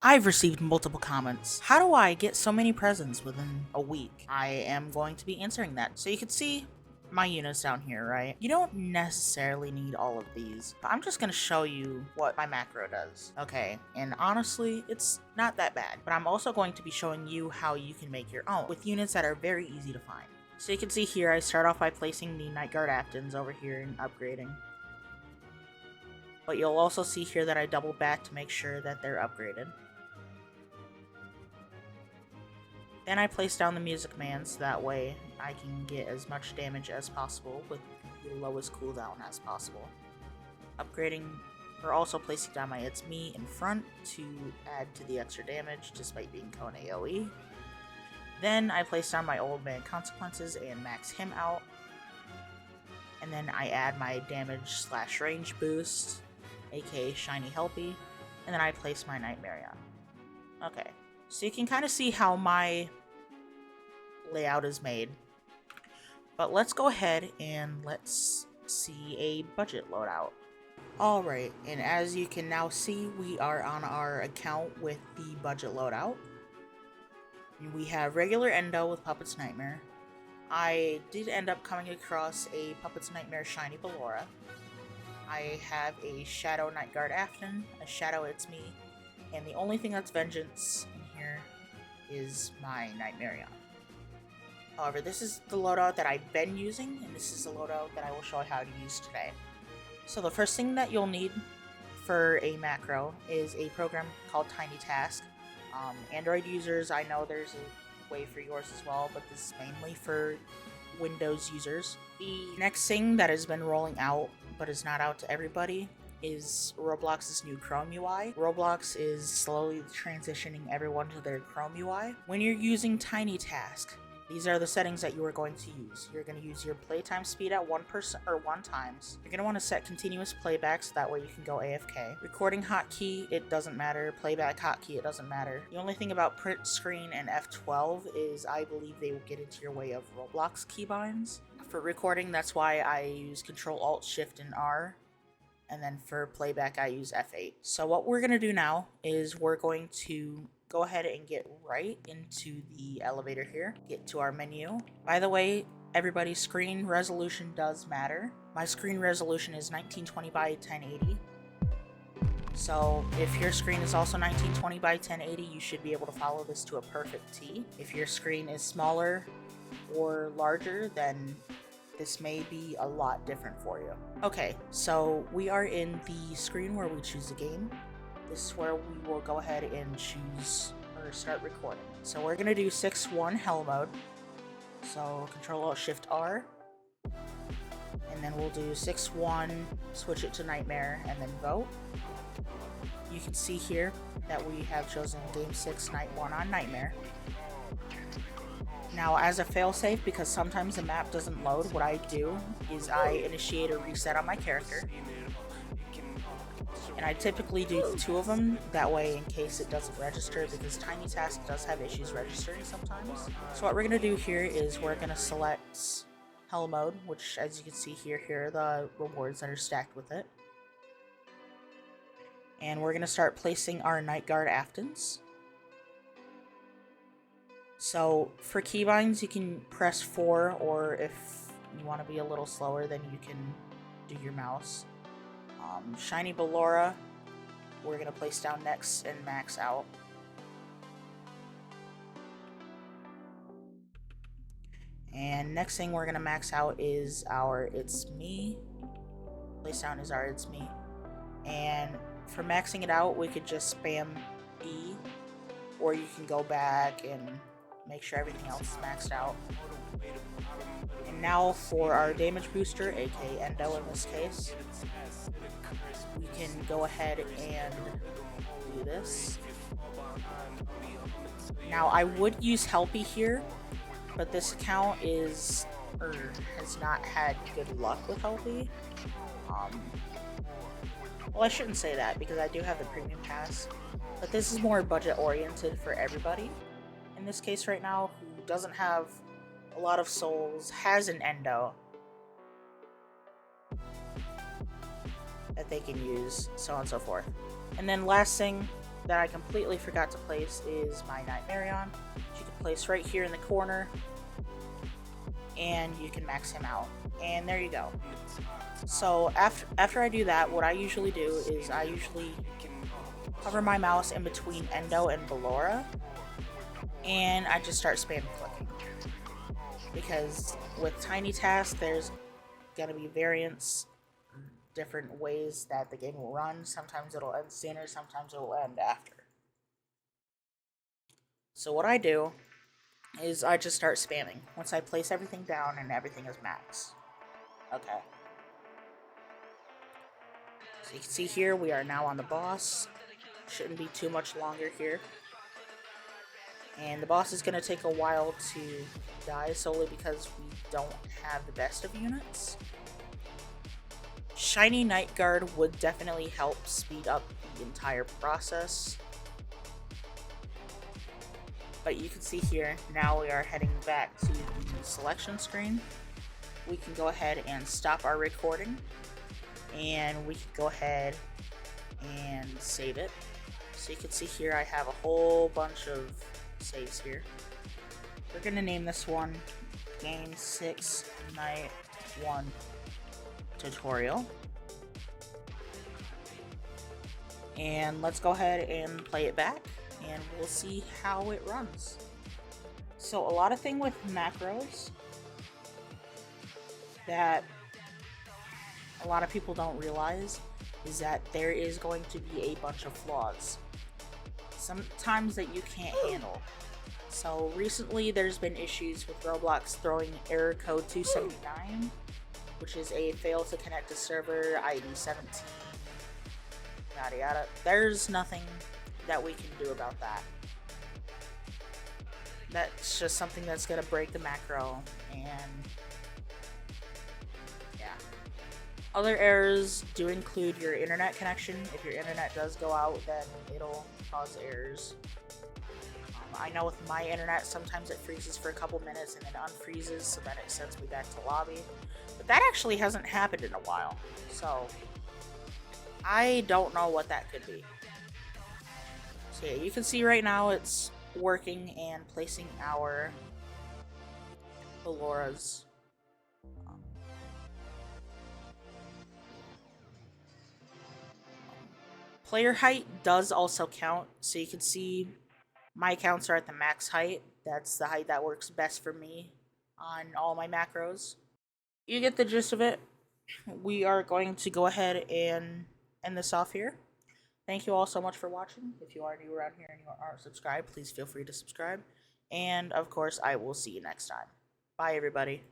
I've received multiple comments. How do I get so many presents within a week? I am going to be answering that. So you can see my units down here, right? You don't necessarily need all of these, but I'm just gonna show you what my macro does. Okay, and honestly, it's not that bad, but I'm also going to be showing you how you can make your own with units that are very easy to find. So you can see here, I start off by placing the Night Guard Aftons over here and upgrading. But you'll also see here that I double back to make sure that they're upgraded. Then I place down the Music Man so that way I can get as much damage as possible with the lowest cooldown as possible. Upgrading, or also placing down my It's Me in front to add to the extra damage despite being Cone AoE. Then I place down my Old Man Consequences and max him out. And then I add my damage / range boost, aka Shiny Helpy, and then I place my Nightmare on. Okay, so you can kind of see how my layout is made. But let's go ahead and let's see a budget loadout. Alright, and as you can now see, we are on our account with the budget loadout. We have regular Endo with Puppet's Nightmare. I did end up coming across a Puppet's Nightmare Shiny Ballora. I have a Shadow Night Guard Afton, a Shadow It's Me, and the only thing that's Vengeance in here is my Nightmarion. However, this is the loadout that I've been using, and this is the loadout that I will show you how to use today. So the first thing that you'll need for a macro is a program called Tiny Task. Android users, I know there's a way for yours as well, but this is mainly for Windows users. The next thing that has been rolling out, but is not out to everybody, is Roblox's new Chrome UI. Roblox is slowly transitioning everyone to their Chrome UI. When you're using Tiny Task, these are the settings that you are going to use. You're going to use your playtime speed at 1 times. You're going to want to set continuous playback so that way you can go AFK. Recording hotkey, it doesn't matter. Playback hotkey, it doesn't matter. The only thing about print screen and F12 is I believe they will get into your way of Roblox keybinds. For recording, that's why I use Control Alt Shift and R. And then for playback, I use F8. So what we're going to do now is we're going to go ahead and get right into the elevator here. Get to our menu. By the way, everybody's screen resolution does matter. My screen resolution is 1920 by 1080. So if your screen is also 1920 by 1080, you should be able to follow this to a perfect T. If your screen is smaller or larger, then this may be a lot different for you. Okay, so we are in the screen where we choose the game. This is where we will go ahead and choose or start recording. So we're gonna do 6-1 Hell mode. So Control Alt Shift R. And then we'll do 6-1, switch it to Nightmare, and then vote. You can see here that we have chosen Game 6 Night 1 on Nightmare. Now, as a failsafe, because sometimes the map doesn't load, what I do is I initiate a reset on my character. And I typically do 2 of them, that way in case it doesn't register, because Tiny Task does have issues registering sometimes. So what we're going to do here is we're going to select Hell Mode, which as you can see here are the rewards that are stacked with it. And we're going to start placing our Night Guard Aftons. So for keybinds, you can press 4, or if you want to be a little slower, then you can do your mouse. Shiny Ballora, we're going to place down next and max out. And next thing we're going to max out is our It's Me. Place down is our It's Me. And for maxing it out, we could just spam E, or you can go back and make sure everything else is maxed out. And now for our damage booster, aka Endo in this case, we can go ahead and do this. Now I would use Helpy here, but this account has not had good luck with Helpy. Well, I shouldn't say that because I do have the premium pass, but this is more budget oriented for everybody. In this case right now, who doesn't have a lot of souls, has an Endo that they can use, so on and so forth. And then last thing, that I completely forgot to place is my Nightmarion, which you can place right here in the corner, and you can max him out. And there you go. So after I do that, what I usually do is I usually hover my mouse in between Endo and Ballora, and I just start spamming clicking. Because with Tiny Task, there's gonna be variants, different ways that the game will run. Sometimes it'll end sooner, sometimes it will end after. So what I do is I just start spamming once I place everything down and everything is max. Okay. So you can see here we are now on the boss. Shouldn't be too much longer here. And the boss is going to take a while to die solely because we don't have the best of units. Shiny Night Guard would definitely help speed up the entire process. But you can see here, now we are heading back to the selection screen. We can go ahead and stop our recording. And we can go ahead and save it. So you can see here I have a whole bunch of saves here. We're going to name this one Game 6 Night 1 Tutorial. And let's go ahead and play it back, and we'll see how it runs. So a lot of thing with macros that a lot of people don't realize is that there is going to be a bunch of flaws. Sometimes that you can't handle. So recently there's been issues with Roblox throwing error code 279, which is a fail to connect to server ID 17. Yada yada. There's nothing that we can do about that. That's just something that's gonna break the macro, and yeah. Other errors do include your internet connection. If your internet does go out, then it'll cause errors. I know with my internet, sometimes it freezes for a couple minutes and then unfreezes, so then it sends me back to lobby. But that actually hasn't happened in a while, so I don't know what that could be. So yeah, you can see right now it's working and placing our Balloras. Player height does also count, so you can see my accounts are at the max height. That's the height that works best for me on all my macros. You get the gist of it. We are going to go ahead and end this off here. Thank you all so much for watching. If you are new around here and you aren't subscribed, please feel free to subscribe. And of course, I will see you next time. Bye, everybody.